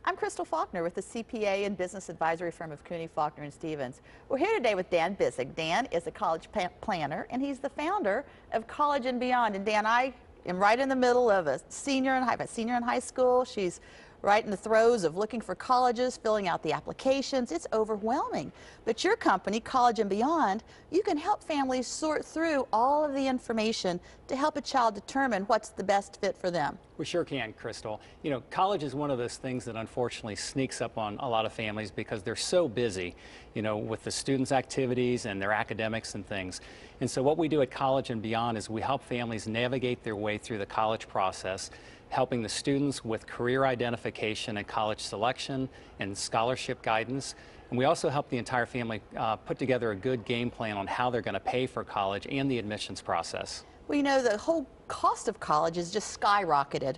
I'm Crystal Faulkner with the CPA and Business Advisory firm of Cooney, Faulkner and Stevens. We're here today with Dan Bisig. Dan is a college planner, and he's the founder of College and Beyond. And Dan, I am right in the middle of a senior in high school. She's right in the throes of looking for colleges, filling out the applications. It's overwhelming. But your company, College and Beyond, you can help families sort through all of the information to help a child determine what's the best fit for them. We sure can, Crystal. You know, college is one of those things that unfortunately sneaks up on a lot of families because they're so busy, you know, with the students' activities and their academics and things. And so what we do at College and Beyond is we help families navigate their way through the college process, helping the students with career identification and college selection and scholarship guidance. And we also help the entire family put together a good game plan on how they're going to pay for college and the admissions process. Well, you know, the whole cost of college has just skyrocketed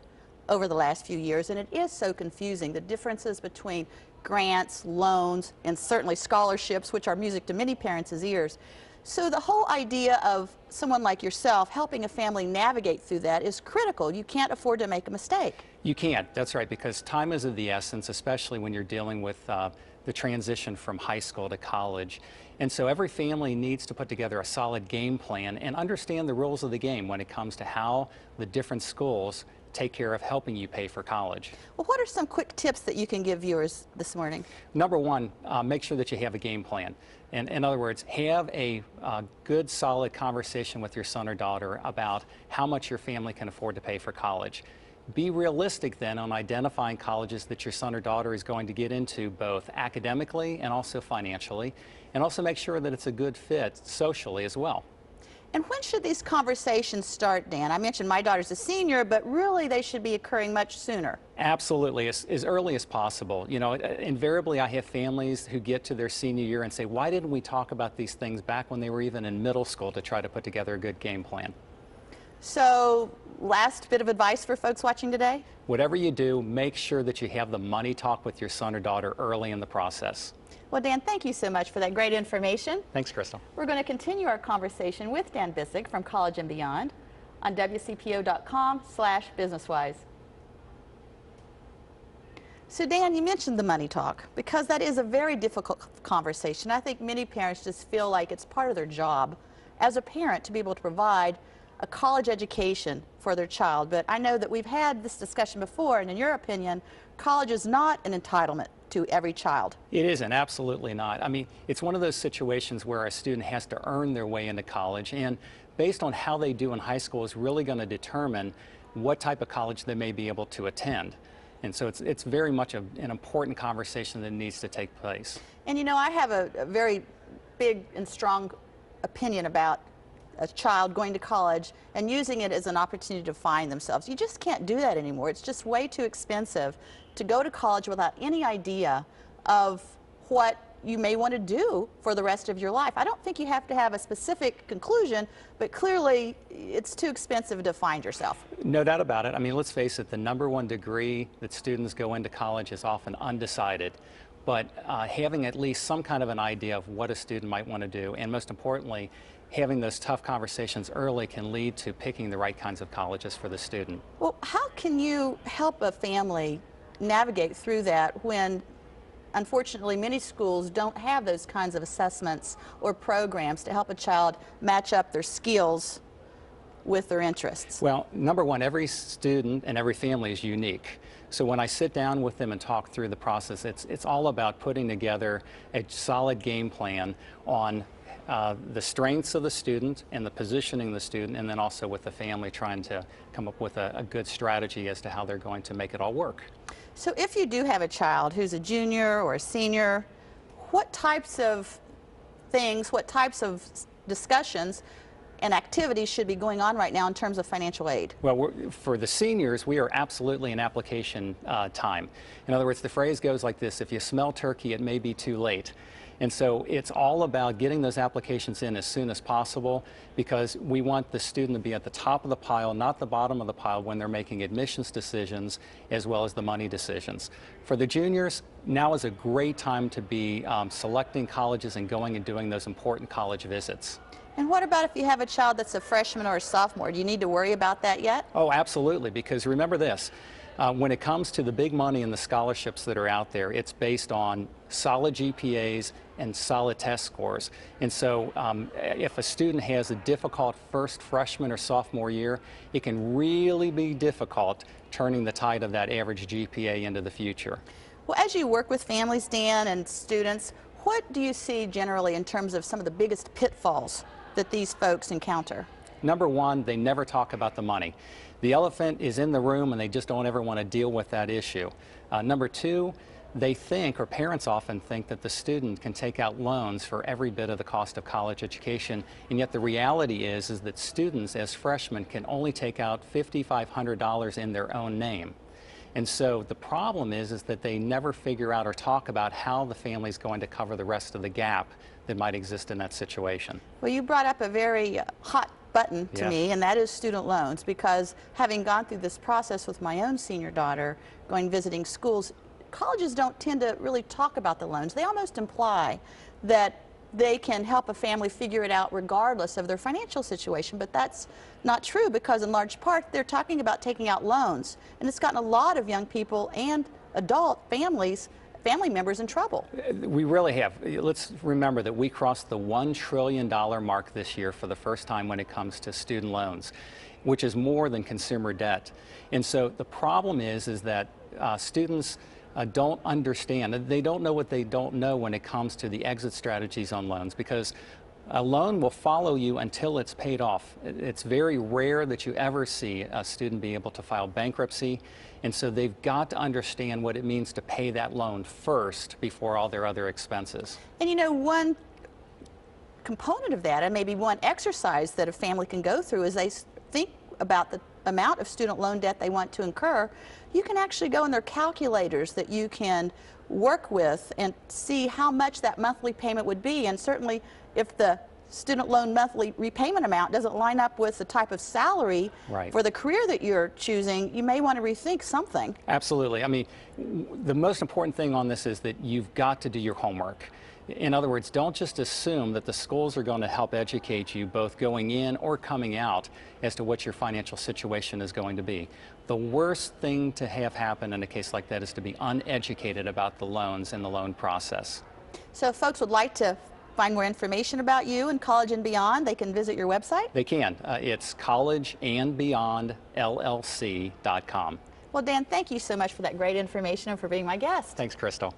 over the last few years, and it is so confusing. The differences between grants, loans, and certainly scholarships, which are music to many parents' ears. So the whole idea of someone like yourself helping a family navigate through that is critical. You can't afford to make a mistake. You can't, that's right, because time is of the essence, especially when you're dealing with the transition from high school to college. And so every family needs to put together a solid game plan and understand the rules of the game when it comes to how the different schools take care of helping you pay for college. Well, what are some quick tips that you can give viewers this morning? Number one, make sure that you have a game plan. And in other words, have a good, solid conversation with your son or daughter about how much your family can afford to pay for college. Be realistic then on identifying colleges that your son or daughter is going to get into, both academically and also financially, and also make sure that it's a good fit socially as well. And when should these conversations start, Dan? I mentioned my daughter's a senior, but really they should be occurring much sooner. Absolutely, as early as possible. You know, invariably I have families who get to their senior year and say, why didn't we talk about these things back when they were even in middle school to try to put together a good game plan? So, last bit of advice for folks watching today? Whatever you do, make sure that you have the money talk with your son or daughter early in the process. Well, Dan, thank you so much for that great information. Thanks, Crystal. We're going to continue our conversation with Dan Bisig from College and Beyond on WCPO.com/businesswise. So, Dan, you mentioned the money talk because that is a very difficult conversation. I think many parents just feel like it's part of their job as a parent to be able to provide a college education for their child. But I know that we've had this discussion before, and in your opinion, college is not an entitlement to every child. It isn't, absolutely not. I mean, it's one of those situations where a student has to earn their way into college, and based on how they do in high school is really going to determine what type of college they may be able to attend. And so it's very much an important conversation that needs to take place. And you know, I have a very big and strong opinion about a child going to college and using it as an opportunity to find themselves. You just can't do that anymore. It's just way too expensive to go to college without any idea of what you may want to do for the rest of your life. I don't think you have to have a specific conclusion, but clearly it's too expensive to find yourself. No doubt about it. I mean, let's face it, the #1 degree that students go into college is often undecided. But having at least some kind of an idea of what a student might want to do, and most importantly, having those tough conversations early can lead to picking the right kinds of colleges for the student. Well, how can you help a family navigate through that when, unfortunately, many schools don't have those kinds of assessments or programs to help a child match up their skills with their interests? Well, number one, every student and every family is unique. So when I sit down with them and talk through the process, it's all about putting together a solid game plan on the strengths of the student and the positioning of the student, and then also with the family trying to come up with a good strategy as to how they're going to make it all work. So if you do have a child who's a junior or a senior, what types of things, what types of discussions and activities should be going on right now in terms of financial aid? Well, for the seniors, we are absolutely in application time. In other words, the phrase goes like this: if you smell turkey, it may be too late. And so it's all about getting those applications in as soon as possible, because we want the student to be at the top of the pile, not the bottom of the pile, when they're making admissions decisions as well as the money decisions. For the juniors, now is a great time to be selecting colleges and going and doing those important college visits. And what about if you have a child that's a freshman or a sophomore? Do you need to worry about that yet? Oh, absolutely, because remember this. When it comes to the big money and the scholarships that are out there, it's based on solid GPAs and solid test scores. And so if a student has a difficult first freshman or sophomore year, it can really be difficult turning the tide of that average GPA into the future. Well, as you work with families, Dan, and students, what do you see generally in terms of some of the biggest pitfalls that these folks encounter? Number one, they never talk about the money. The elephant is in the room and they just don't ever want to deal with that issue. Number two, they think, or parents often think, that the student can take out loans for every bit of the cost of college education, and yet the reality is that students as freshmen can only take out $5,500 in their own name. And so the problem is that they never figure out or talk about how the family is going to cover the rest of the gap that might exist in that situation. Well, you brought up a very hot button to Yeah. me, and that is student loans, because having gone through this process with my own senior daughter, going visiting schools, colleges don't tend to really talk about the loans. They almost imply that they can help a family figure it out regardless of their financial situation, but that's not true, because in large part they're talking about taking out loans, and it's gotten a lot of young people and adult family members in trouble. We really have. Let's remember that we crossed the $1 trillion mark this year for the first time when it comes to student loans, which is more than consumer debt. And so the problem is that students don't understand. They don't know what they don't know when it comes to the exit strategies on loans, because a loan will follow you until it's paid off. It's very rare that you ever see a student be able to file bankruptcy, and so they've got to understand what it means to pay that loan first before all their other expenses. And you know, one component of that, and maybe one exercise that a family can go through, is they think about the amount of student loan debt they want to incur. You can actually go in their calculators that you can work with and see how much that monthly payment would be, and certainly if the student loan monthly repayment amount doesn't line up with the type of salary Right. for the career that you're choosing, you may want to rethink something. Absolutely. I mean, the most important thing on this is that you've got to do your homework. In other words, don't just assume that the schools are going to help educate you both going in or coming out as to what your financial situation is going to be. The worst thing to have happen in a case like that is to be uneducated about the loans and the loan process. So if folks would like to find more information about you and College and Beyond, they can visit your website? They can. It's collegeandbeyondllc.com. Well, Dan, thank you so much for that great information and for being my guest. Thanks, Crystal.